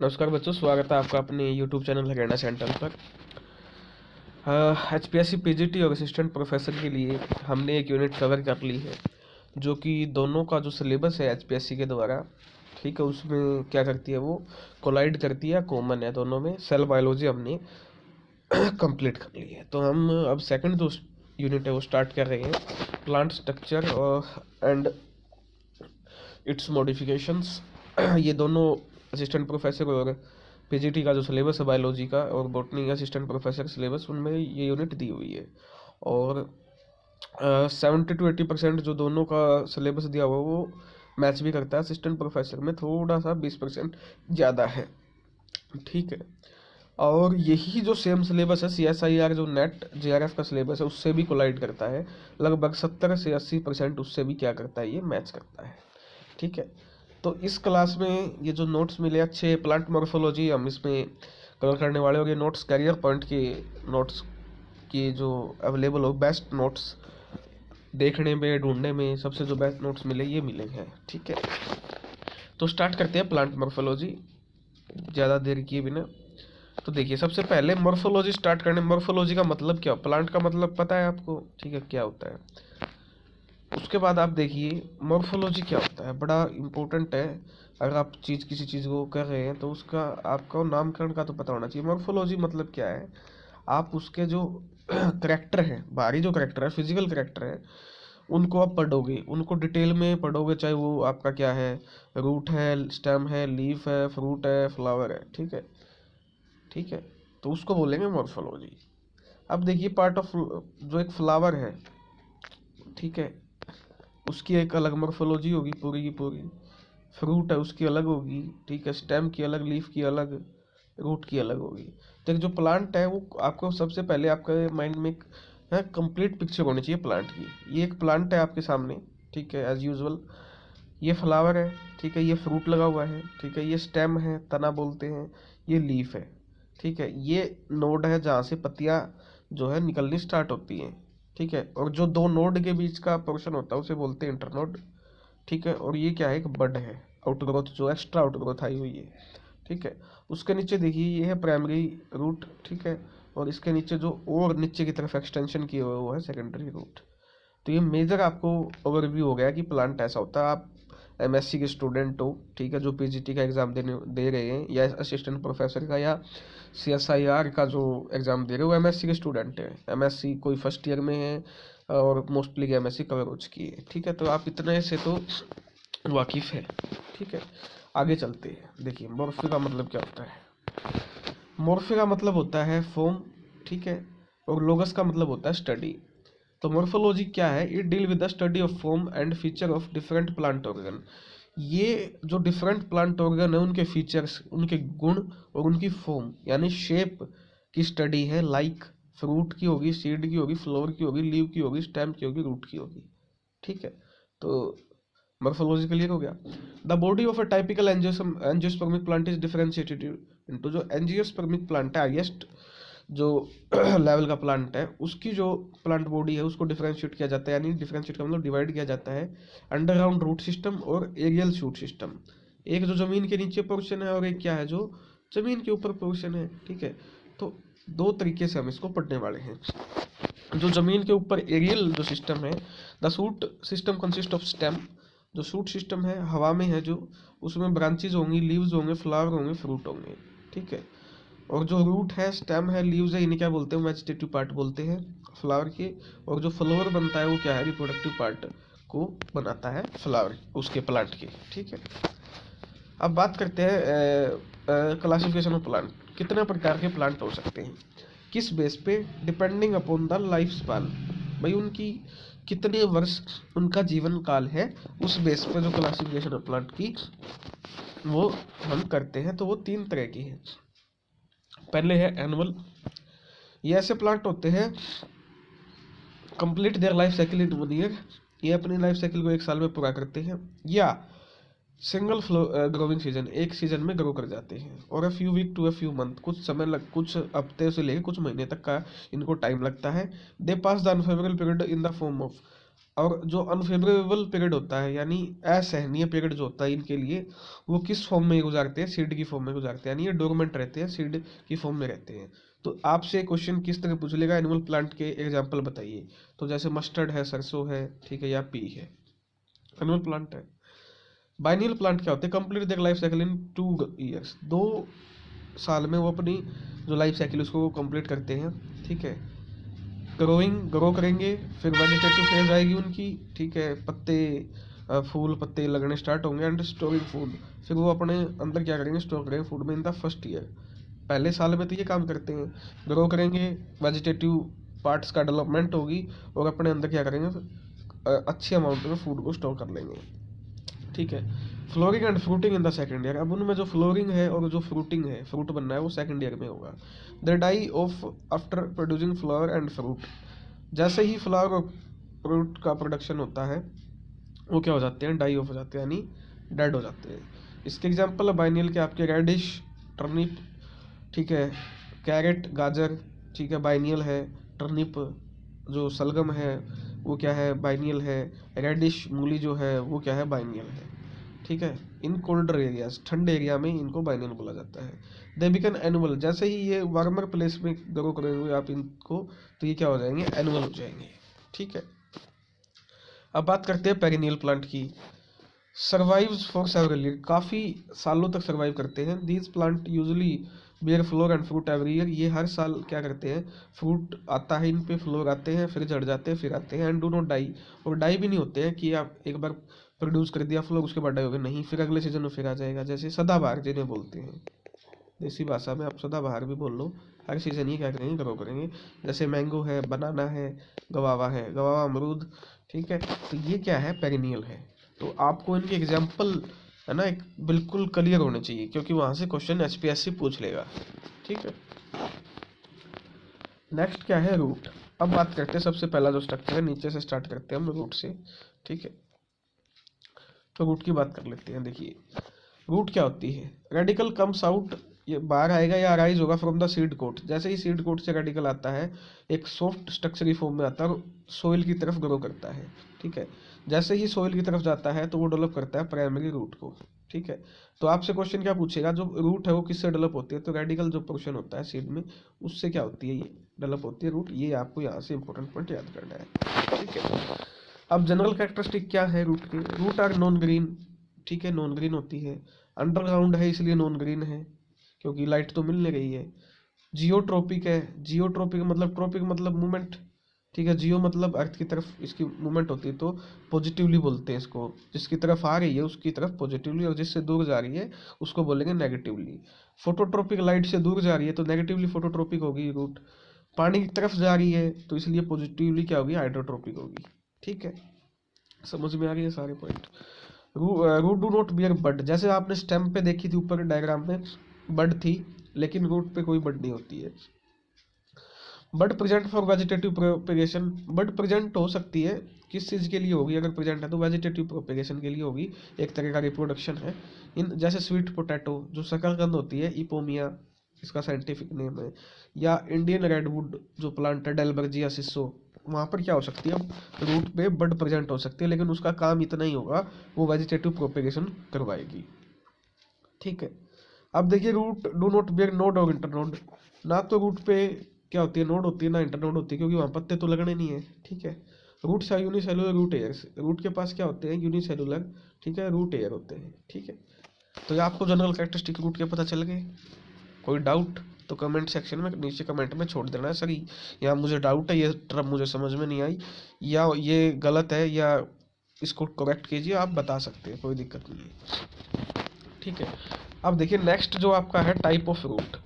नमस्कार बच्चों, स्वागत है आपका अपने YouTube चैनल हरियाणा सेंटर पर। H P S C P G T और असिस्टेंट प्रोफेसर के लिए हमने एक यूनिट कवर कर ली है, जो कि दोनों का जो सिलेबस है एच पी एस सी के द्वारा, ठीक है, उसमें क्या करती है वो कोलाइड करती है, कॉमन है दोनों में। सेल बायोलॉजी हमने कंप्लीट कर ली है, तो हम अब सेकंड जो यूनिट है वो स्टार्ट कर रहे हैं, plant structure and it's modifications. ये दोनों असिस्टेंट प्रोफेसर और पीजीटी का जो सिलेबस है बायोलॉजी का और बॉटनी असिस्टेंट प्रोफेसर सिलेबस, उनमें ये यूनिट दी हुई है। और 70 to 80% जो दोनों का सिलेबस दिया हुआ है वो मैच भी करता है। असिस्टेंट प्रोफेसर में थोड़ा सा 20% ज़्यादा है, ठीक है। और यही जो सेम सिलेबस है सी एस आई आर जो नेट जे आर एफ का सिलेबस है उससे भी कोलाइड करता है। लगभग 70 से 80% उससे भी क्या करता है, ये मैच करता है, ठीक है। तो इस क्लास में ये जो नोट्स मिले अच्छे प्लांट मॉर्फोलॉजी हम इसमें कवर करने वाले, और ये नोट्स कैरियर पॉइंट के नोट्स की जो अवेलेबल हो, बेस्ट नोट्स देखने में ढूंढने में सबसे जो बेस्ट नोट्स मिले ये मिले हैं, ठीक है। तो स्टार्ट करते हैं प्लांट मॉर्फोलॉजी ज़्यादा देर किए बिना। तो देखिए, सबसे पहले मॉर्फोलॉजी स्टार्ट करने, मॉर्फोलॉजी का मतलब क्या, प्लांट का मतलब पता है आपको, ठीक है, क्या होता है। उसके बाद आप देखिए मॉर्फोलॉजी क्या होता है, बड़ा इम्पोर्टेंट है। अगर आप किसी चीज़ को कर रहे हैं तो उसका आपको नामकरण का तो पता होना चाहिए। मॉर्फोलॉजी मतलब क्या है, आप उसके जो करेक्टर है, बाहरी जो करेक्टर है, फिजिकल करेक्टर है, उनको आप पढ़ोगे, उनको डिटेल में पढ़ोगे, चाहे वो आपका क्या है, रूट है, स्टेम है, लीफ है, फ्रूट है, फ्लावर है, ठीक है, ठीक है। तो उसको बोलेंगे मॉर्फोलॉजी। अब देखिए पार्ट ऑफ जो एक फ्लावर है, ठीक है, उसकी एक अलग मॉर्फोलॉजी होगी पूरी की पूरी। फ्रूट है उसकी अलग होगी, ठीक है, स्टेम की अलग, लीफ की अलग, रूट की अलग होगी। तो एक जो प्लांट है वो आपको सबसे पहले आपके माइंड में एक कंप्लीट पिक्चर होनी चाहिए प्लांट की। ये एक प्लांट है आपके सामने, ठीक है, एज यूजुअल। ये फ्लावर है, ठीक है, ये फ्रूट लगा हुआ है, ठीक है, ये स्टेम है, तना बोलते हैं, ये लीफ है, ठीक है, ये नोड है जहाँ से पत्तियाँ जो है निकलनी स्टार्ट होती हैं, ठीक है। और जो दो नोड के बीच का पोर्शन होता है उसे बोलते हैं इंटरनोड, ठीक है। और ये क्या है, एक बड है, आउटग्रोथ जो एक्स्ट्रा आउटग्रोथ आई हुई है, ठीक है। उसके नीचे देखिए ये है प्राइमरी रूट, ठीक है। और इसके नीचे जो और नीचे की तरफ एक्सटेंशन किए हुए वो है सेकेंडरी रूट। तो ये मेजर आपको ओवरव्यू हो गया कि प्लांट ऐसा होता है। आप एमएससी के स्टूडेंट हो, ठीक है, जो पीजीटी का एग्ज़ाम दे रहे हैं, या असिस्टेंट प्रोफेसर का, या सीएसआईआर का जो एग्ज़ाम दे रहे हो, वो एमएससी के स्टूडेंट है। एमएससी कोई फर्स्ट ईयर में है और मोस्टली एमएससी कवर हो चुकी है, ठीक है। तो आप इतने से तो वाकिफ़ है, ठीक है। आगे चलते हैं, देखिए मॉर्फे का मतलब क्या होता है। मॉर्फे का मतलब होता है फॉर्म, ठीक है, और लोगस का मतलब होता है स्टडी। तो मॉर्फोलॉजी क्या है, it deal with the study of form and feature of different plant organ. ये जो डिफरेंट प्लांट ऑर्गन है उनके फीचर्स, उनके गुण और उनकी फॉर्म यानी शेप की स्टडी है। लाइक फ्रूट की होगी, सीड की होगी, फ्लावर की होगी, लीव की होगी, स्टेम की होगी, रूट की होगी, ठीक है। तो मॉर्फोलॉजी क्लियर हो गया। The body of a typical angiospermic plant is differentiated into, जो एंजियोस्पर्मिक प्लांट है हाईएस्ट जो लेवल का प्लांट है, उसकी जो प्लांट बॉडी है उसको डिफरेंशिएट किया जाता है, यानी डिफरेंशिएट का मतलब डिवाइड किया जाता है अंडरग्राउंड रूट सिस्टम और एरियल शूट सिस्टम। एक जो जमीन के नीचे पोर्शन है और एक क्या है जो जमीन के ऊपर पोर्शन है, ठीक है। तो दो तरीके से हम इसको पढ़ने वाले हैं। जो जमीन के ऊपर एरियल जो सिस्टम है, the shoot system consist of stem. जो शूट सिस्टम है हवा में है, जो उसमें ब्रांचेज होंगी, लीव्स होंगे, फ्लावर होंगे, फ्रूट होंगे, ठीक है। और जो रूट है, स्टेम है, लीव्स है, इन्हें क्या बोलते हैं, वेजिटेटिव पार्ट बोलते हैं फ्लावर के। और जो फ्लावर बनता है वो क्या है, रिप्रोडक्टिव पार्ट को बनाता है फ्लावर उसके प्लांट के, ठीक है। अब बात करते हैं क्लासिफिकेशन ऑफ प्लांट। कितने प्रकार के प्लांट हो सकते हैं, किस बेस पे, depending upon the life span. भाई उनकी कितने वर्ष उनका जीवन काल है, उस बेस पे जो क्लासिफिकेशन ऑफ प्लांट की वो हम करते हैं। तो वो तीन तरह की है। पहले है एनुअल। ये ऐसे प्लांट होते हैं complete their life cycle in 1 year, ये अपनी लाइफ साइकिल को 1 साल में पूरा करते हैं। या सिंगल ग्रोविंग सीजन, एक सीजन में ग्रो कर जाते हैं। और a few week to a few month, कुछ हफ्ते से लेकर कुछ महीने तक का इनको टाइम लगता है। They pass the unfavourable period in the form of और जो अनफेवरेबल पीरियड होता है यानी असहनीय पीरियड जो होता है इनके लिए, वो किस फॉर्म में गुजारते हैं, सीड की फॉर्म में गुजारते हैं, यानी ये डोरमेंट रहते हैं, सीड की फॉर्म में रहते हैं। तो आपसे क्वेश्चन किस तरह पूछ लेगा, एनिमल प्लांट के एग्जाम्पल बताइए। तो जैसे मस्टर्ड है, सरसों है, ठीक है, या पी है, एनिमल प्लांट है। बाइनियल प्लांट क्या होते हैं, complete their life cycle in 2 years, 2 साल में वो अपनी जो लाइफ साइकिल उसको कंप्लीट करते हैं, ठीक है। ग्रो करेंगे, फिर वेजिटेटिव फेज आएगी उनकी, ठीक है, पत्ते फूल पत्ते लगने स्टार्ट होंगे, एंड स्टोरिंग फूड, फिर वो अपने अंदर क्या करेंगे, स्टोर करेंगे फूड में इन द फर्स्ट ईयर, पहले साल में तो ये काम करते हैं। ग्रो करेंगे, वेजिटेटिव पार्ट्स का डेवलपमेंट होगी, और अपने अंदर क्या करेंगे, अच्छी अमाउंट में फूड को स्टोर कर लेंगे, ठीक है। Flooring and fruiting in the second year, अब उनमें जो फ्लोरिंग है और जो फ्रूटिंग है, फ्रूट बनना है, वो सेकेंड ईयर में होगा। The die off after producing flower and fruit, जैसे ही फ्लावर और फ्रूट का प्रोडक्शन होता है वो क्या हो जाते हैं, डाई ऑफ हो जाते हैं, यानी डेड हो जाते हैं। इसके एग्जाम्पल है बाइनियल के आपके रेडिश, टर्निप, ठीक है, कैरेट, गाजर, ठीक है, बाइनियल है। टर्निप जो सलगम है वो क्या है, बाइनियल है। रेडिश मूली जो है वो क्या है, बाइनियल है, ठीक है। इन कोल्डर एरियाज, ठंडे एरिया में इनको बाइनियल बोला जाता है। दे बिकन एनुअल, जैसे ही ये वार्मर प्लेस में ग्रो करेंगे आप इनको, तो ये क्या हो जाएंगे, एनुअल हो जाएंगे, ठीक है। अब बात करते हैं पेरिनियल प्लांट की। सर्वाइव्स फॉर सेवरल ईयर, काफ़ी सालों तक सर्वाइव करते हैं। These plant usually bear flower and fruit every year, ये हर साल क्या करते हैं, फ्रूट आता है इन पे, फ्लोर आते हैं, फिर झड़ जाते हैं, फिर आते हैं। एंड डू नॉट डाई, और डाई भी नहीं होते हैं कि आप एक बार प्रोड्यूस कर दिया फ्लोर उसके बाद डाई हो गया, नहीं, फिर अगले सीजन में फिर आ जाएगा। जैसे सदाबहार जिन्हें बोलते हैं, देसी भाषा में आप सदाबहार भी बोल लो, हर सीजन ये क्या करेंगे, ग्रो करेंगे। जैसे मैंगो है, बनाना है, गवावा है, गवावा अमरूद, ठीक है। तो ये क्या है, पेरिनियल है। तो आपको इनके एग्जाम्पल है ना एक बिल्कुल क्लियर होने चाहिए, क्योंकि वहां से क्वेश्चन एचपीएससी पूछ लेगा, ठीक है। नेक्स्ट क्या है, रूट। अब बात करते हैं सबसे पहला जो स्ट्रक्चर है, नीचे से स्टार्ट करते हैं हम रूट से, ठीक है। तो रूट की बात कर लेते हैं। देखिए रूट क्या होती है, रेडिकल कम्स आउट, ये बाहर आएगा या अराइज होगा फ्रॉम द सीड कोट। जैसे ही सीड कोट से रेडिकल आता है एक सॉफ्ट स्ट्रक्चर की फॉर्म में आता है और सोइल की तरफ ग्रो करता है, ठीक है। जैसे ही सोइल की तरफ जाता है तो वो डेवलप करता है प्राइमरी रूट को, ठीक है। तो आपसे क्वेश्चन क्या पूछेगा, जो रूट है वो किससे डेवलप होती है, तो रेडिकल जो पोर्शन होता है सीड में उससे क्या होती है, ये डेवलप होती है रूट। ये आपको यहाँ से इंपॉर्टेंट पॉइंट याद करना है, ठीक है। अब जनरल कैरेक्टरिस्टिक क्या है रूट के, रूट आर नॉन ग्रीन, ठीक है, नॉन ग्रीन होती है। अंडरग्राउंड है इसलिए नॉन ग्रीन है, क्योंकि लाइट तो मिल नहीं रही है। जियोट्रोपिक है, जियोट्रोपिक मतलब ट्रोपिक मतलब मूवमेंट, ठीक है। जियो मतलब अर्थ की तरफ इसकी मूवमेंट होती है, तो पॉजिटिवली बोलते हैं इसको। जिसकी तरफ आ रही है उसकी तरफ पॉजिटिवली, और जिससे दूर जा रही है उसको बोलेंगे नेगेटिवली। फोटोट्रोपिक, लाइट से दूर जा रही है तो नेगेटिवली फोटोट्रोपिक होगी रूट। पानी की तरफ जा रही है तो इसलिए पॉजिटिवली क्या होगी, हाइड्रोट्रोपिक होगी, ठीक है। समझ में आ रही है सारे point. Root do not bear bud, जैसे आपने स्टेम पे देखी थी ऊपर डायग्राम में बड थी, लेकिन रूट पे कोई बड नहीं होती है। Bud present for vegetative propagation, bud present हो सकती है किस चीज़ के लिए होगी, अगर प्रेजेंट है तो वेजिटेटिव प्रोपेगेशन के लिए होगी, एक तरह का रिप्रोडक्शन है। इन जैसे स्वीट पोटैटो जो शकरकंद होती है, इपोमिया इसका साइंटिफिक नेम है, या इंडियन रेडवुड जो प्लांट है, डेलबर्जिया सिसो, वहाँ पर क्या हो सकती है, रूट पे बड प्रेजेंट हो सकती है, लेकिन उसका काम इतना ही होगा, वो वेजिटेटिव प्रोपेगेशन करवाएगी, ठीक है। अब देखिए root do not bear node और इंटरनोड, ना तो रूट पे क्या होती है, नोड होती है, ना इंटरनोड होती है, क्योंकि वहाँ पत्ते तो लगने नहीं है, ठीक है। रूट से यूनिसेलुलर रूट एयर, रूट के पास क्या होते हैं, यूनिसेलुलर, ठीक है, रूट एयर होते हैं, ठीक है। तो ये आपको जनरल कैरेक्टरिस्टिक रूट के पता चल गए। कोई डाउट तो कमेंट सेक्शन में नीचे कमेंट में छोड़ देना है, सर यहाँ मुझे डाउट है, ये टर्म मुझे समझ में नहीं आई, या ये गलत है, या इसको करेक्ट कीजिए, आप बता सकते हैं, कोई दिक्कत नहीं है, ठीक है। अब देखिए नेक्स्ट जो आपका है टाइप ऑफ रूट।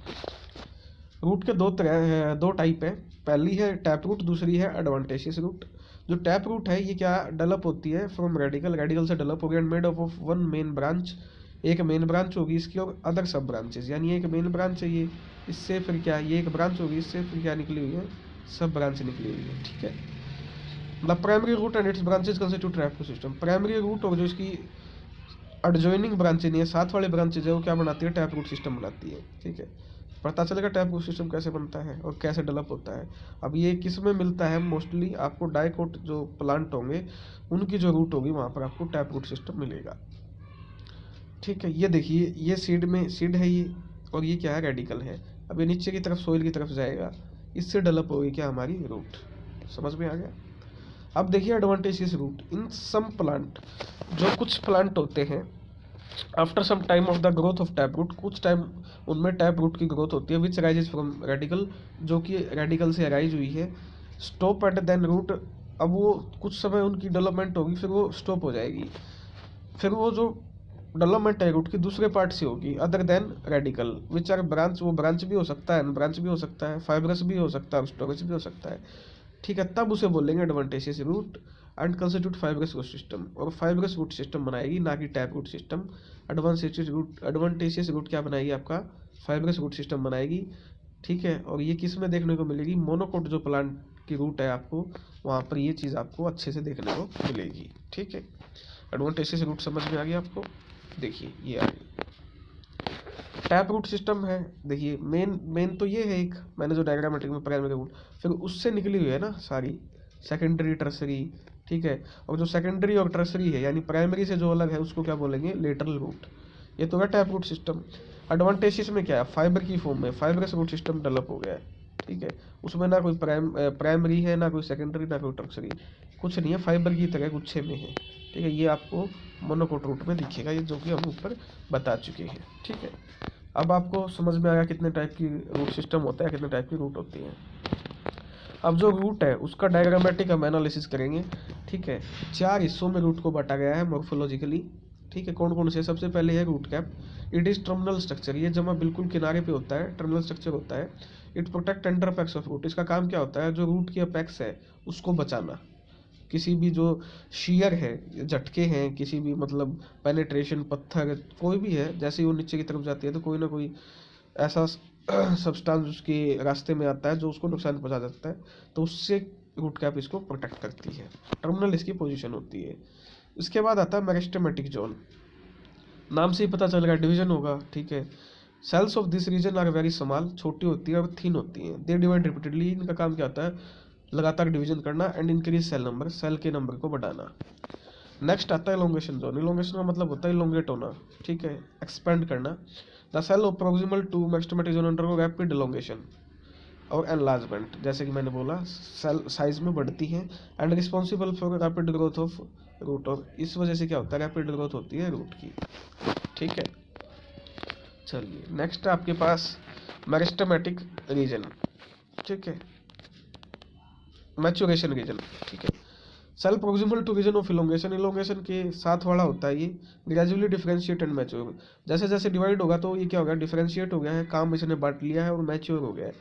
रूट के दो टाइप है, पहली है टैप रूट, दूसरी है एडवांटेशियस रूट। जो टैप रूट है ये क्या डेवलप होती है फ्रॉम रेडिकल, रेडिकल से डेवलप हो गया, made up of one main branch, एक मेन ब्रांच होगी इसकी और अदर सब ब्रांचेस, यानी एक मेन ब्रांच है ये, इससे फिर क्या ये एक ब्रांच होगी, इससे फिर क्या निकली हुई है, सब ब्रांच निकली हुई है, ठीक है। मतलब primary root and its branches constitute tap system, primary root और जो इसकी एडजॉइनिंग ब्रांचेज नहीं है, साथ वाले ब्रांचेज है, वो क्या बनाती है, टैप रूट सिस्टम बनाती है, ठीक है। पता चलेगा टैप रूट सिस्टम कैसे बनता है और कैसे डेवलप होता है। अब ये किस में मिलता है, मोस्टली आपको डाइकोट जो प्लांट होंगे उनकी जो रूट होगी वहाँ पर आपको टैप रूट सिस्टम मिलेगा। ठीक है, ये देखिए ये सीड में सीड है ये, और ये क्या है, रेडिकल है। अब ये नीचे की तरफ सोइल की तरफ जाएगा, इससे डेवलप होगी क्या, हमारी रूट। समझ में आ गया। अब देखिए adventitious root in some plant, जो कुछ प्लांट होते हैं after some time of the growth of tap root, कुछ टाइम उनमें टैप रूट की ग्रोथ होती है, विच राइजेज फ्रॉम रेडिकल, जो कि रेडिकल से अराइज हुई है, स्टॉप एट देन रूट। अब वो कुछ समय उनकी डेवलपमेंट होगी, फिर वो स्टॉप हो जाएगी, फिर वो जो डेवलपमेंट है रूट की दूसरे पार्ट से होगी other than radicle, which are branch, वो ब्रांच भी हो सकता है, ब्रांच भी हो सकता है, फाइब्रस भी हो सकता है, स्टोरेज भी हो सकता है। ठीक है, तब उसे बोलेंगे adventitious root and constitute fibrous root system, और फाइब्रस रूट सिस्टम बनाएगी, ना कि tap root system. Adventitious root क्या बनाएगी, आपका फाइब्रस रूट सिस्टम बनाएगी। ठीक है, और ये किस में देखने को मिलेगी, मोनोकोट जो प्लांट की रूट है आपको वहाँ पर ये चीज़ आपको अच्छे से देखने को मिलेगी। ठीक है, एडवांटेजेस रूट समझ में आ गया आपको। देखिए ये आ गई टैप रूट सिस्टम है। देखिए मेन तो ये है, एक मैंने जो डायग्रामेटिक में प्राइमरी रूट, फिर उससे निकली हुई है ना सारी सेकेंडरी टर्सरी। ठीक है, और जो सेकेंडरी और टर्सरी है यानी प्राइमरी से जो अलग है उसको क्या बोलेंगे, लेटरल रूट। ये तो है टैप रूट सिस्टम। एडवांटेजेस में क्या है, फाइबर की फॉर्म में फाइबरस रूट सिस्टम डेवलप हो गया है। ठीक है, उसमें ना कोई प्राइमरी है, ना कोई सेकेंडरी, ना कोई टर्सरी, कुछ नहीं है, फाइबर की तरह गुच्छे में है। ठीक है, ये आपको मोनोकोट रूट में दिखेगा, ये जो कि हम ऊपर बता चुके हैं। ठीक है, अब आपको समझ में आया कितने टाइप की रूट सिस्टम होता है, कितने टाइप की रूट होती है। अब जो रूट है उसका डायग्रामेटिक हम एनालिसिस करेंगे। ठीक है, 4 हिस्सों में रूट को बांटा गया है मॉर्फोलॉजिकली। ठीक है, कौन कौन से, सबसे पहले है root cap. It is terminal structure, ये जमा बिल्कुल किनारे पे होता है, टर्मिनल स्ट्रक्चर होता है। It protect under apex of root, इसका काम क्या होता है, जो रूट की अपेक्स है उसको बचाना, किसी भी जो शियर है, झटके हैं, किसी भी मतलब पेनेट्रेशन, पत्थर कोई भी है, जैसे ही वो नीचे की तरफ जाती है तो कोई ना कोई ऐसा सब्सटेंस उसके रास्ते में आता है जो उसको नुकसान पहुंचा सकता है, तो उससे रूट कैप इसको प्रोटेक्ट करती है। टर्मिनल इसकी पोजीशन होती है। इसके बाद आता है मेरिस्टेमेटिक जोन, नाम से ही पता चल रहा है डिवीजन होगा। ठीक है, cells of this region are very small, छोटी होती है और थिन होती है। दे डिवाइड रिपीटेडली, इनका काम क्या होता है, लगातार डिवीजन करना and increase cell number, cell के नंबर को बढ़ाना। नेक्स्ट आता है इलोंगेशन जोन। इलोंगेशन का मतलब होता है इलोंगेट होना। ठीक है, एक्सपेंड करना। The cell of proximal to meristematic zone undergo rapid elongation और एनलार्जमेंट, जैसे कि मैंने बोला सेल साइज में बढ़ती है and responsible for rapid growth of root, और इस वजह से क्या होता है, रैपिड ग्रोथ होती है रूट की। ठीक है, चलिए नेक्स्ट है आपके पास मेरिस्टेमेटिक रीजन। ठीक है, मैच्योरेशन रीजन। ठीक है, cell proximal to region of elongation, elongation के साथ वाला होता है ये। ग्रेजुअली डिफरेंशिएट एंड मैच्योर, जैसे जैसे डिवाइड होगा तो ये क्या हो गया, डिफरेंशिएट हो गया है, काम इसने बांट लिया है और मैच्योर हो गया है।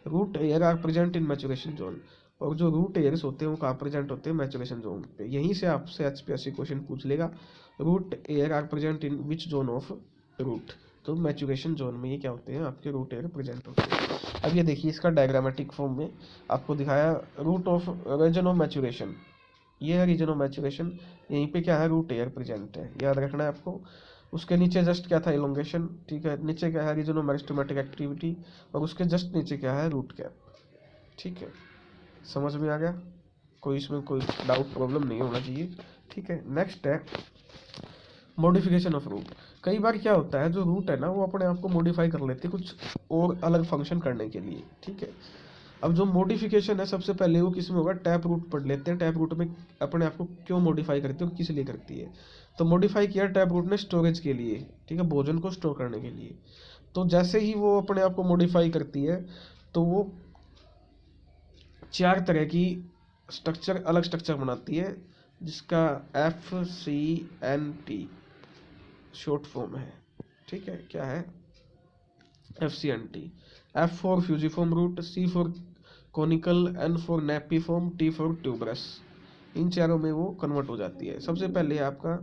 Root hair are present in maturation zone, और जो रूट एयर्स होते हैं वो कहाँ प्रेजेंट होते हैं, मैच्योरेशन जोन पे। यहीं से आपसे HPSC क्वेश्चन पूछ लेगा, root hair are present in which zone of root, तो मैच्योरेशन जोन में ये क्या होते हैं, आपके रूट एयर प्रेजेंट होते हैं। अब ये देखिए इसका डायग्रामेटिक फॉर्म में आपको दिखाया, root of region of maturation, ये है रीजन ऑफ मैच्योरेशन, यहीं पे क्या है, रूट एयर प्रेजेंट है, याद रखना है आपको। उसके नीचे जस्ट क्या था, इलोंगेशन। ठीक है, नीचे क्या है, रीजन ऑफ मेरिस्टेमेटिक एक्टिविटी, और उसके जस्ट नीचे क्या है, रूट कैप। ठीक है, समझ में आ गया, कोई इसमें कोई डाउट प्रॉब्लम नहीं होना चाहिए। ठीक है, नेक्स्ट है मॉडिफिकेशन ऑफ रूट। कई बार क्या होता है, जो रूट है ना वो अपने आप को मॉडिफाई कर लेती है कुछ और अलग फंक्शन करने के लिए। ठीक है, अब जो मॉडिफिकेशन है सबसे पहले वो किस में होगा, टैप रूट पढ़ लेते हैं। टैप रूट में अपने आप को क्यों मॉडिफाई करती है और किस लिए करती है, तो मॉडिफाई किया टैप रूट ने स्टोरेज के लिए। ठीक है, भोजन को स्टोर करने के लिए। तो जैसे ही वो अपने आप को मॉडिफाई करती है तो वो 4 तरह की स्ट्रक्चर, अलग स्ट्रक्चर बनाती है, जिसका FCNT शॉर्ट फॉर्म है। ठीक है, क्या है, FCNT। F for fusiform root, C for conical, N for napiform, T for tuberous. इन चारों में वो कन्वर्ट हो जाती है। सबसे पहले आपका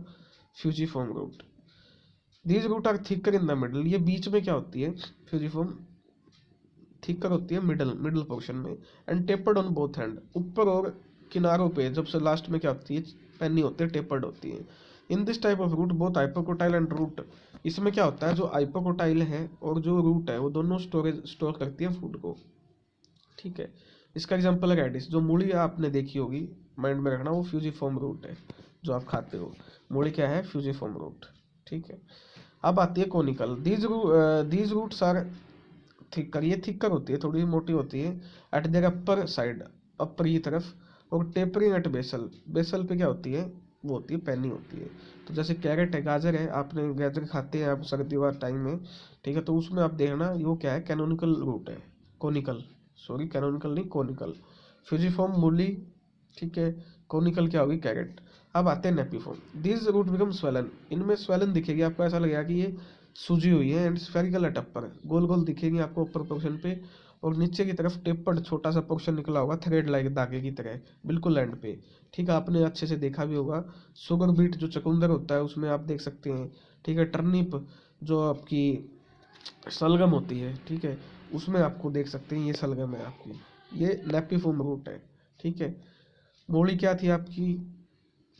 fusiform root, these root are thicker in the middle, ये बीच में क्या होती है, फ्यूजिफॉर्म थिकर होती है मिडल पोर्शन में, and tapered on both hand, ऊपर और किनारों पे जब से लास्ट में क्या होती है, पैनी होती है, टेपर्ड होती है। In this type of root both hypocotyl and root इसमें क्या होता है, जो आइपोकोटाइल है और जो रूट है वो दोनों स्टोर करती है फूड को। ठीक है, इसका एग्जांपल है रेडिश। जो मूली आपने देखी होगी, माइंड में रखना, वो फ्यूजिफॉर्म रूट है जो आप खाते हो। मूली क्या है, फ्यूजिफॉर्म रूट। ठीक है, अब आती है conical. These roots are thicker, ये थिकर होती है, थोड़ी मोटी होती है, at their upper side, upper की तरफ, और टेपरिंग एट बेसल, बेसल पे क्या होती है, वो होती है पैनी होती है। तो जैसे कैरेट है, गाजर है, आपने गाजर खाते हैं आप सर्दियों का टाइम में, ठीक है, तो उसमें आप देखना वो क्या है, कैनोनिकल रूट है, कोनिकल, सॉरी कैनोनिकल नहीं, कोनिकल। फ्यूजिफॉर्म मूली, ठीक है, कोनिकल क्या होगी, कैरेट। अब आते हैं नेपिफॉर्म। दिस रूट बिकम स्वेलन, इनमें स्वेलन दिखेगी आपको, ऐसा लगेगा कि ये सूजी हुई है, एंड स्फेरिकल एट अपर, गोल गोल दिखेगी आपको ऊपर पोर्शन पे, और नीचे की तरफ टेपर्ड छोटा सा पोर्शन निकला होगा थ्रेड लाइक धागे की तरह, बिल्कुल एंड पे। ठीक है, आपने अच्छे से देखा भी होगा। शुगर बीट जो चुकंदर होता है उसमें आप देख सकते हैं। ठीक है, टर्निप जो आपकी सलगम होती है, ठीक है, उसमें आपको देख सकते हैं ये सलगम है आपकी, ये नेपिफॉर्म रूट है। ठीक है, मूली क्या थी आपकी,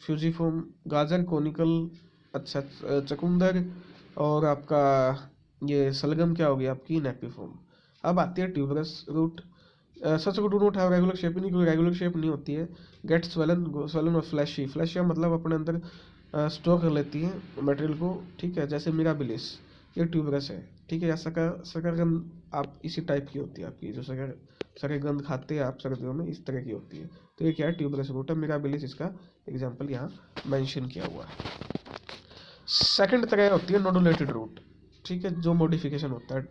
फ्यूजिफॉर्म, गाजर कोनिकल, अच्छा चकुंदर, और आपका ये सलगम क्या होगी आपकी, नेपिफॉर्म। अब आती है ट्यूबरस रूट। सच को do not have regular shape, नहीं, कोई रेगुलर शेप नहीं होती है। गेट स्वेलन, स्वेलन और फ्लैशी, फ्लैशी मतलब अपने अंदर स्टोर कर लेती है मटेरियल को। ठीक है, जैसे मिराबिलिस, ये ट्यूबरस है। ठीक है, या शकरकंद आप इसी टाइप की होती है आपकी, जो शकरकंद खाते हैं आप सर्दियों में, इस तरह की होती है। तो ये क्या है, ट्यूबरस रूट है। मिराबिलिस इसका एग्जाम्पल यहाँ मेंशन किया हुआ है। सेकंड तरह होती है नोडुलेटेड रूट। ठीक है, जो मॉडिफिकेशन होता है।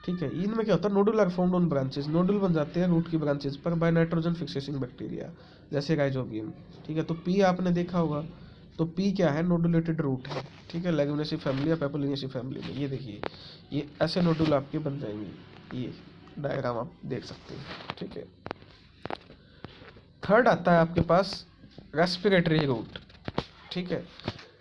ठीक है, इनमें क्या होता है, nodule are found on branches, nodule बन जाते हैं रूट की ब्रांचेस पर बाय नाइट्रोजन फिक्सेशन बैक्टीरिया, जैसे राइजोबियम। ठीक है, तो पी आपने देखा होगा, तो पी क्या है, नोडुलेटेड रूट है। ठीक है, लेगुमिनेसी फैमिली या पेपोलिनेसी फैमिली में, ये देखिए, ये ऐसे नोडुल आपके बन जाएंगे, ये डायग्राम आप देख सकते हैं। ठीक है, थर्ड आता है आपके पास रेस्पिरेटरी रूट। ठीक है,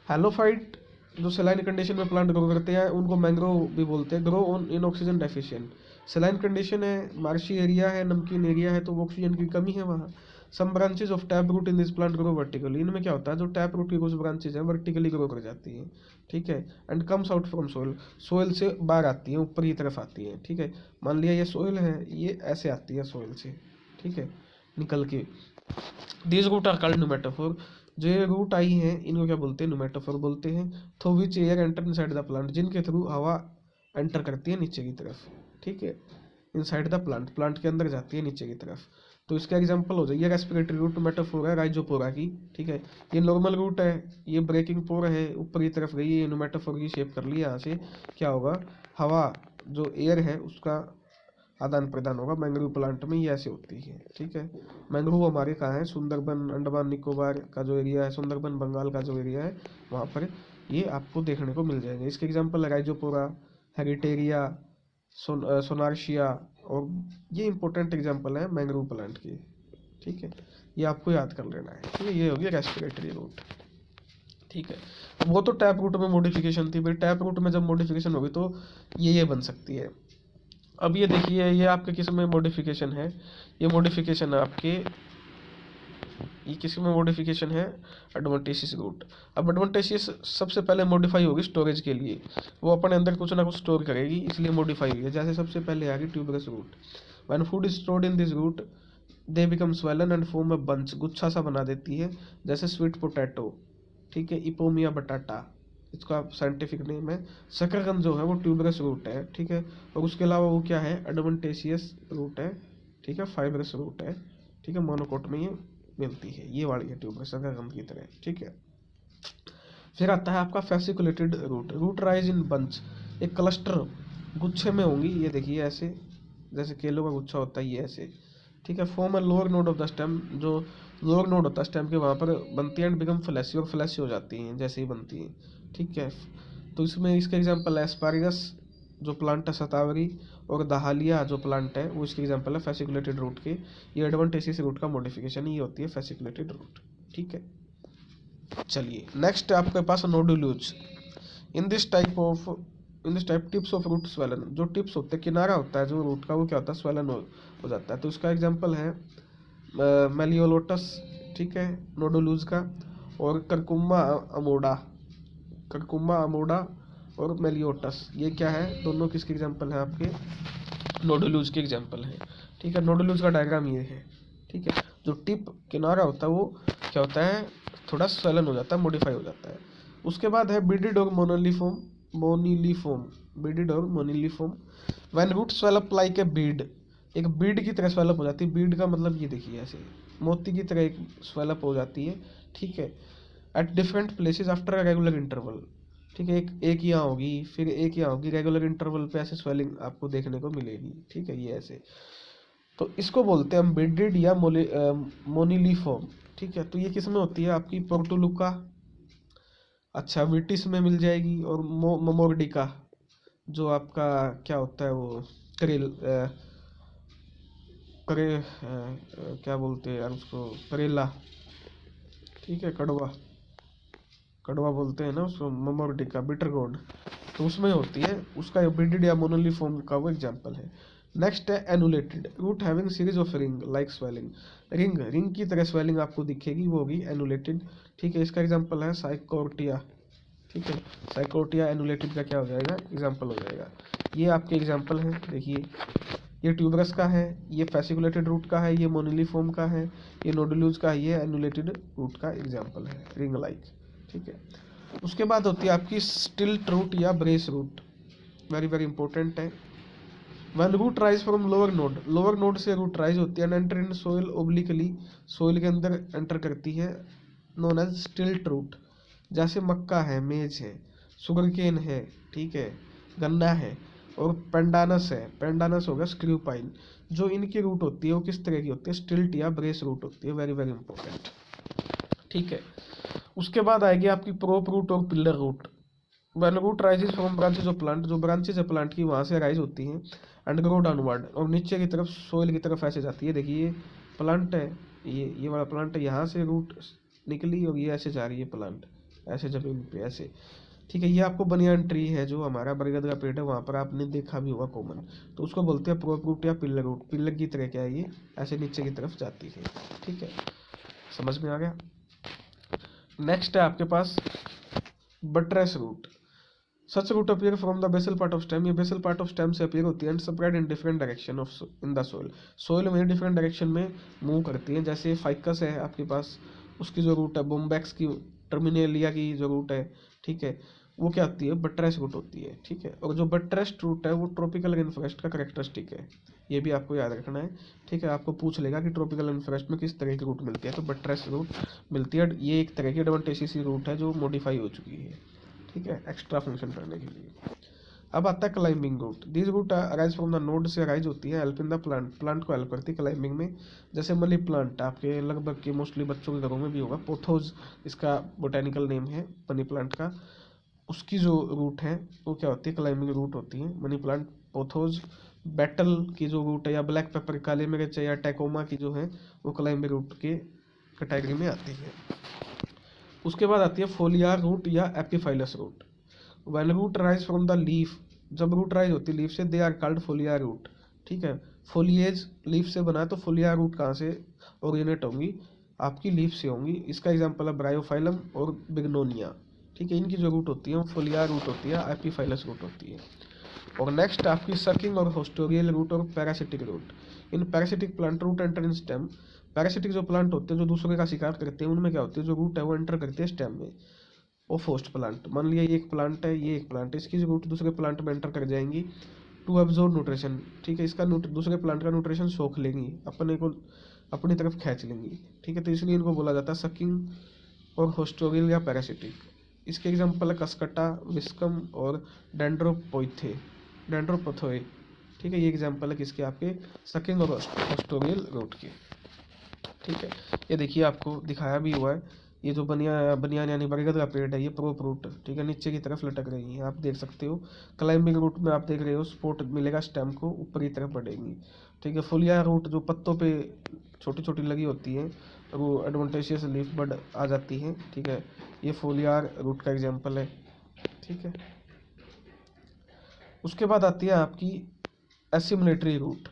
हेलोफाइट जो सेलाइन कंडीशन में प्लांट ग्रो करते हैं उनको मैंग्रोव भी बोलते हैं। Grow on in oxygen deficient, सेलाइन condition है, मार्शी एरिया है, नमकीन एरिया है, तो ऑक्सीजन की कमी है वहाँ। Some branches of tap root in this plant grow vertically, इनमें क्या होता है, जो टैप रूट की कुछ ब्रांचेज हैं वर्टिकली ग्रो कर जाती हैं। ठीक है, and comes out from soil, soil से बाहर आती है, ऊपर की तरफ आती है। ठीक है, मान लिया ये सोइल है, ये ऐसे आती है सोइल से, ठीक है, निकल के। These root are called pneumatophore, जो ये रूट आई हैं इनको क्या बोलते हैं, न्यूमेटोफोर बोलते हैं। Through which air enter inside the plant, जिनके थ्रू हवा एंटर करती है नीचे की तरफ। ठीक है, इनसाइड द प्लांट, प्लांट के अंदर जाती है नीचे की तरफ। तो इसका एग्जांपल हो जाए, रेस्पिरेटरी रूट न्यूमेटोफोर है राइजोपोरा की। ठीक है, ये नॉर्मल रूट है, ये ब्रेकिंग पोर है, ऊपर की तरफ गई, ये न्यूमेटोफोर की शेप कर ली। यहाँ से क्या होगा, हवा जो एयर है उसका आदान प्रदान होगा। मैंग्रोव प्लांट में ये ऐसे होती है। ठीक है, मैंग्रोव हमारे कहाँ है, सुंदरबन, अंडमान निकोबार का जो एरिया है, सुंदरबन बंगाल का जो एरिया है, वहाँ पर ये आपको देखने को मिल जाएंगे। इसके एग्जाम्पल है राइजोपोरा, हेरिटेरिया, सोनार्शिया, और ये इंपॉर्टेंट एग्जाम्पल है मैंग्रोव प्लांट की। ठीक है, ये आपको याद कर लेना है। ठीक है, ये हो गया रेस्पिरेटरी रूट। ठीक है, वो तो टैप रूट में मॉडिफिकेशन थी भाई, टैप रूट में जब मॉडिफिकेशन होगी तो ये बन सकती है। अब ये देखिए, ये आपके किस में मॉडिफिकेशन है, ये मॉडिफिकेशन है आपके, ये किस में मॉडिफिकेशन है, एडवेंटिशियस रूट। अब एडवेंटिशियस सबसे पहले मॉडिफाई होगी स्टोरेज के लिए, वो अपने अंदर कुछ ना कुछ स्टोर करेगी, इसलिए मॉडिफाई हुई है। जैसे सबसे पहले आ गई tuberous root. When food is stored in this root they become swollen and form a bunch, गुच्छा सा बना देती है, जैसे स्वीट पोटैटो। ठीक है, इपोमिया बटाटा इसका साइंटिफिक नेम है। शकरकंद जो है वो ट्यूबरस रूट है। ठीक है, और उसके अलावा वो क्या है, एडवेंटिशियस रूट है। ठीक है, फाइबरस रूट है। ठीक है, मोनोकोट में ये मिलती है, ये वाली है ट्यूबरस, शकरकंद की तरह। ठीक है, फिर आता है आपका fasciculated root. Root rise in bunch, एक क्लस्टर गुच्छे में होंगी, ये देखिए ऐसे, जैसे केलों का गुच्छा होता है, ये ऐसे। ठीक है, form a lower node of the stem, जो लोअर नोड होता है स्टेम के वहाँ पर बनती है, एंड बिकम फ्लैशी, और फ्लैशी हो जाती हैं जैसे ही बनती हैं। ठीक है, तो इसमें इसका एग्जांपल है एस्पारगस जो प्लांट है, शतावरी, और दहालिया जो प्लांट है वो इसके एग्जांपल है फेसिकुलेटेड रूट के। ये एडवेंटिशियस रूट का मॉडिफिकेशन ही होती है फेसिकुलेटेड रूट। ठीक है, चलिए नेक्स्ट आपके पास nodulose. In this type of tips of root swollen, जो टिप्स होते हैं, किनारा होता है जो रूट का, वो क्या होता है, स्वेलन हो जाता है। तो इसका एग्जांपल है मेलियोलोटस, ठीक है, नोडुल्यूज का, और करकुम्मा अमोडा, करकुम्मा अमोडा, और मेलियोटस, ये क्या है, दोनों किसके एग्जाम्पल हैं, आपके नोडुलूज के एग्जाम्पल हैं। ठीक है, नोडुलूज का डायग्राम ये है। ठीक है, जो टिप किनारा होता है वो क्या होता है, थोड़ा स्वलन हो जाता है, मॉडिफाई हो जाता है। उसके बाद है बीडिड और मोनोलिफॉर्म, मोनिलिफॉर्म, बीडिड और moniliform. When root swell up like a bead, एक बीड की तरह स्वेलअप हो जाती है। बीड का मतलब ये देखिए, ऐसे मोती की तरह एक स्वेलअप हो जाती है। ठीक है, at different places after a regular interval. ठीक है, एक यहाँ होगी, फिर एक यहाँ होगी, रेगुलर इंटरवल पे ऐसे स्वेलिंग आपको देखने को मिलेगी। ठीक है, ये ऐसे, तो इसको बोलते हैं हम बेडेड या मोनिलिफॉर्म। ठीक है, तो ये किस में होती है, आपकी पोर्टुलुका, अच्छा विटिस में मिल जाएगी, और मोमोर्डिका जो आपका क्या होता है वो करेल करे क्या बोलते हैं यार उसको, करेला। ठीक है, कड़वा, कड़वा बोलते हैं ना उसको, मोमोर्डिका, बिटर गोर्ड, तो उसमें होती है। उसका बेडेड या मोनोलिफॉर्म का वो एग्जांपल है। नेक्स्ट है annulated root having series of ring like swelling, ring, ring की तरह स्वेलिंग आपको दिखेगी, वो होगी एनुलेटेड। ठीक है, इसका एग्जांपल है साइकोर्टिया। ठीक है, साइकोर्टिया एनुलेटेड का क्या हो जाएगा, एग्जांपल हो जाएगा। ये आपके एग्जांपल हैं, देखिए ये ट्यूबरस का है, ये फैसिकुलेटेड रूट का है, ये मोनिलिफॉर्म का है, ये नोडुलूज का है, ये एनुलेटेड रूट का एग्जांपल है, रिंग लाइक। ठीक है, उसके बाद होती है आपकी स्टिल्ट रूट या brace root, very very important है। One root rise from lower node से रूट राइज होती है, enter in soil obliquely, soil के अंदर एंटर करती है, नोन एज स्टिल्ट रूट। जैसे मक्का है, मेज है, शुगर केन है, ठीक है, गन्ना है, और पेंडानस है, पेंडानस होगा स्क्रू पाइन। जो इनकी रूट होती है वो किस तरह की होती है, स्टिल्ट या ब्रेस रूट होती है, वेरी वेरी इंपॉर्टेंट। ठीक है, उसके बाद आएगी आपकी प्रोप रूट और pillar root. One root rises from branches of plant, जो ब्रांचेज है प्लांट की वहाँ से राइज होती हैं, एंड ग्रो डाउनवर्ड, और नीचे की तरफ सोइल की तरफ ऐसे जाती है। देखिए ये प्लांट है, ये वाला प्लांट है, यहाँ से रूट निकली और ये ऐसे जा रही है प्लांट, ऐसे जमीन पे ऐसे। ठीक है, ये आपको बनियान ट्री है जो हमारा बरगद का पेड़ है, वहाँ पर आपने देखा भी होगा कॉमन, तो उसको बोलते हैं प्रोप रूट या पिलर रूट। पिलर की तरह क्या है, ये ऐसे नीचे की तरफ जाती है। ठीक है, समझ में आ गया। नेक्स्ट है आपके पास buttress root. Such root appear from the basal part of stem, ये बेसल पार्ट ऑफ स्टेम से अपीयर होती है, and spread in different direction of in the soil, soil में डिफरेंट डायरेक्शन में मूव करती है। जैसे फाइकस है आपके पास, उसकी जो रूट है, बोम्बैक्स की, टर्मिनेलिया की जो रूट है, ठीक है, वो क्या होती है, बट्रेस रूट होती है। ठीक है, और जो बट्रेस्ड रूट है वो ट्रॉपिकल रेन फॉरेस्ट का करेक्टरिस्टिक है, ये भी आपको याद रखना है। ठीक है, आपको पूछ लेगा कि ट्रॉपिकल रेन फॉरेस्ट में किस तरह की रूट मिलती है, तो बट्रेस रूट मिलती है। ये एक तरह की एडवांटेजेस रूट है जो मॉडिफाई हो चुकी है, ठीक है, एक्स्ट्रा फंक्शन करने के लिए। अब आता है climbing root. This root arise from the node से अराइज होती है, help in the plant, plant को हेल्प करती है क्लाइंबिंग में। जैसे मनी प्लांट आपके लगभग के मोस्टली बच्चों के घरों में भी होगा, पोथोज इसका बोटेनिकल नेम है मनी प्लांट का। उसकी जो रूट है वो क्या होती है, क्लाइंबिंग रूट होती है, मनी प्लांट, पोथोज। बेटल की जो रूट है, या ब्लैक पेपर, काले मिर्च, या टैकोमा की जो है, वो क्लाइंबिंग रूट के कैटेगरी में आती है। उसके बाद आती है फोलियार रूट या epiphyllous root. When root rise from the leaf, जब रूट राइज होती है लीफ से, they are called foliar root. ठीक है, फोलिएज लीफ से बना है, तो फोलियार रूट कहाँ से ओरिजिनेट होंगी, आपकी लीफ से होंगी। इसका एग्जांपल है ब्रायोफाइलम और बिग्नोनिया। ठीक है, इनकी जो रूट होती है वो फोलियार रूट होती है, एपिफाइलस रूट होती है। और नेक्स्ट आपकी सकिंग और होस्टोरियल रूट और parasitic root. In parasitic plant root enter in stem, parasitic जो प्लांट होते हैं जो दूसरे का शिकार करते हैं, उनमें क्या होती है, जो रूट है वो एंटर करती है स्टेम में। ऑफ होस्ट प्लांट, मान लिया ये एक प्लांट है, ये एक प्लांट है, इसकी जो रूट दूसरे प्लांट में एंटर कर जाएंगी टू एब्जॉर्ब न्यूट्रिशन। ठीक है, इसका दूसरे प्लांट का न्यूट्रिशन सोख लेंगी, अपने को अपनी तरफ खींच लेंगी। ठीक है, तो इसलिए इनको बोला जाता है सकिंग और होस्टोरियल या पैरासिटिक। इसके एग्जाम्पल है कसकटा, विस्कम और डेंड्रोपोइथे, डेंड्रोपोथोए। ठीक है, ये एग्जाम्पल है किसके, आपके सकिंग और होस्टोरियल रूट के। ठीक है, ये देखिए आपको दिखाया भी हुआ है, ये जो बनियान यानी बरगद का पेड़ है, ये प्रोप रूट, ठीक है, नीचे की तरफ लटक रही है, आप देख सकते हो। क्लाइंबिंग रूट में आप देख रहे हो सपोर्ट मिलेगा स्टेम को, ऊपर की तरफ बढ़ेगी। ठीक है, फुलिया रूट जो पत्तों पे छोटी छोटी लगी होती है, वो एडवांटेजियस लीफ बड आ जाती है। ठीक है, ये फोलियार रूट का एग्जाम्पल है। ठीक है, उसके बाद आती है आपकी assimilatory root.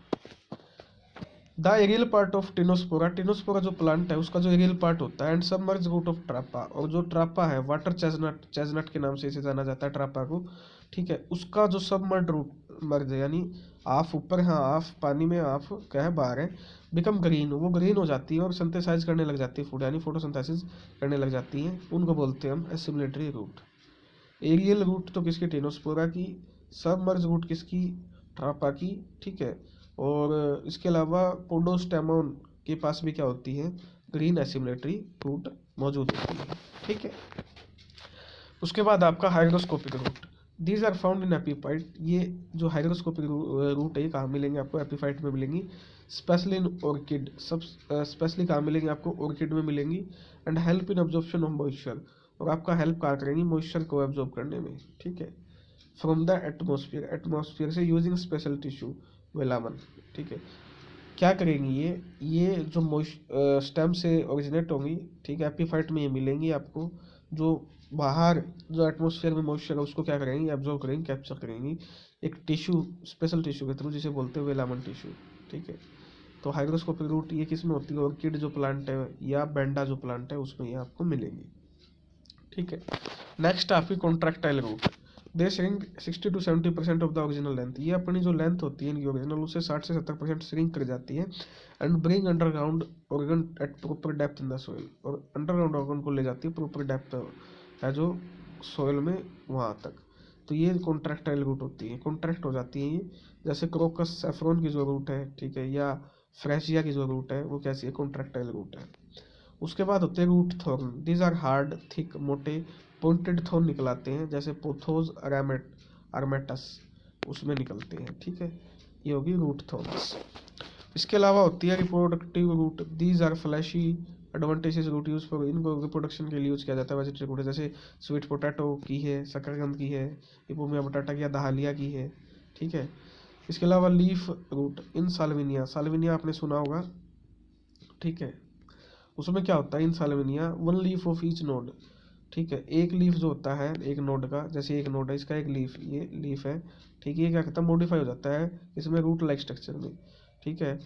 The aerial part of Tinospora, Tinospora जो प्लांट है उसका जो एरियल पार्ट होता है, and submerge root of Trapa, और जो ट्रापा है वाटर चेस्टनट, चेस्टनट के नाम से इसे जाना जाता है ट्रापा को, ठीक है, उसका जो सबमर्ज रूट मर्ज है, यानी हाफ ऊपर है हाफ पानी में हाफ क्या है बाहर है, बिकम ग्रीन, वो ग्रीन हो जाती है और सिंथेसाइज करने लग जाती है फूड, यानी फोटोसिंथेसिस करने लग जाती हैं, उनको बोलते हैं हम एसिमिलेटरी रूट। एरियल रूट तो किसकी, टिनोस्पोरा की, सबमर्ज रूट किसकी, ट्रापा की, ठीक है, और इसके अलावा पोडोस्टेमोन के पास भी क्या होती है, ग्रीन एसिमिलेटरी रूट मौजूद होती है, ठीक है। उसके बाद आपका hygroscopic root, these are found in epiphyte, ये जो हाइग्रोस्कोपिक रूट है ये कहाँ मिलेंगे आपको, एपीफाइट में मिलेंगी, स्पेशली इन ऑर्किड, सब स्पेशली कहाँ मिलेंगी आपको, ऑर्किड में मिलेंगी, and help in absorption of moisture, और आपका हेल्प कहाँ करेंगी, मॉइस्चर को एब्जॉर्ब करने में, ठीक है, फ्रॉम द एटमोसफियर, एटमोसफियर से, यूजिंग स्पेशल टिश्यू वेलामन, ठीक है। क्या करेंगी ये जो स्टेम से ओरिजिनेट होंगी, ठीक है, एपीफाइट में ये मिलेंगी आपको, जो बाहर जो एटमोसफियर में मॉइस्चर है उसको क्या करेंगी, एब्जॉर्ब करेंगी, कैप्चर करेंगी एक टिश्यू, स्पेशल टिश्यू के थ्रू, जिसे बोलते हैं वेलामन टिश्यू, ठीक है। तो हाइग्रोस्कोपिक रूट ये किस में होती है, ऑर्किड जो प्लांट है या बेंडा जो प्लांट है उसमें ये आपको मिलेंगी, ठीक है। नेक्स्ट आपकी contractile root, they shrink 60 to 70% of the original length, ये अपनी जो लेंथ होती है इनकी ओरिजिनल उससे 60 से 70% श्रिंक कर जाती है, and bring underground organ at proper depth in the soil, और अंडरग्राउंड ऑर्गन को ले जाती है प्रॉपर डेप्थ है जो सोइल में वहाँ तक, तो ये कॉन्ट्रैक्टाइल रूट होती है, कॉन्ट्रैक्ट हो जाती है ये, जैसे क्रोकस सैफरॉन की जो रूट है, ठीक है, या फ्रेशिया की जो रूट है वो कैसी है, कॉन्ट्रैक्टाइल रूट है। उसके बाद होते हैं root thorn, these are hard thick मोटे पॉइंटेड थॉर्न निकलाते हैं, जैसे पोथोस आर्मेटस उसमें निकलते हैं, ठीक है, ये होगी रूट थॉर्न्स। इसके अलावा होती है reproductive root, these are fleshy adventitious root use for, इनको रिप्रोडक्शन के लिए यूज किया जाता है वेजिटेबल रूट, जैसे स्वीट पोटैटो की है, शकरकंद की है, इपोमिया बटाटा की या दहालिया की है, ठीक है। इसके अलावा leaf root in Salvinia, Salvinia आपने सुना होगा, ठीक है, उसमें क्या होता है, in Salvinia one leaf of each node, ठीक है, एक लीफ जो होता है एक नोड का, जैसे एक नोड है इसका एक लीफ, ये लीफ है, ठीक है, ये क्या करता है, मॉडिफाई हो जाता है इसमें रूट लाइक स्ट्रक्चर में, ठीक है,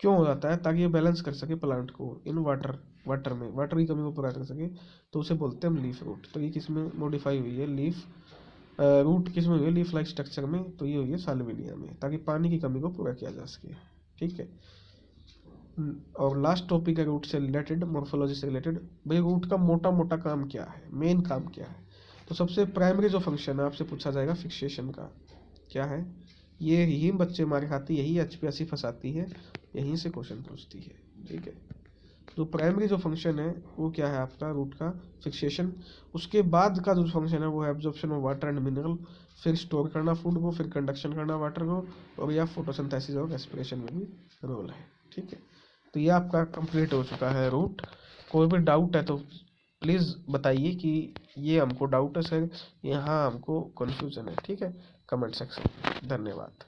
क्यों हो जाता है, ताकि ये बैलेंस कर सके प्लांट को इन वाटर में, वाटर की कमी को पूरा कर सके, तो उसे बोलते हैं हम लीफ रूट, तो ये किस में मॉडिफाई हुई है, लीफ रूट किस में हुई है, लीफ लाइक स्ट्रक्चर में, तो ये हुई है साल्विनिया में, ताकि पानी की कमी को पूरा किया जा सके, ठीक है। और लास्ट टॉपिक है रूट से रिलेटेड, मॉर्फोलॉजी से रिलेटेड, भाई रूट का मोटा मोटा काम क्या है, मेन काम क्या है, तो सबसे प्राइमरी जो फंक्शन है आपसे पूछा जाएगा फिक्सेशन का, क्या है, ये यही बच्चे मारे खाते, यही HPSC फंसाती है, यहीं से क्वेश्चन पूछती है, ठीक है। जो प्राइमरी जो फंक्शन है वो क्या है आपका, रूट का फिक्सेशन, उसके बाद का जो फंक्शन है वो है absorption of water and mineral, फिर स्टोर करना फूड को, फिर कंडक्शन करना वाटर को, और या फोटोसिंथेसिस और रेस्पिरेशन में भी रोल है, ठीक है। तो ये आपका कंप्लीट हो चुका है रूट। कोई भी डाउट है तो प्लीज़ बताइए कि ये हमको डाउट है सर, यहाँ हमको कन्फ्यूज़न है, ठीक है, कमेंट सेक्शन। धन्यवाद।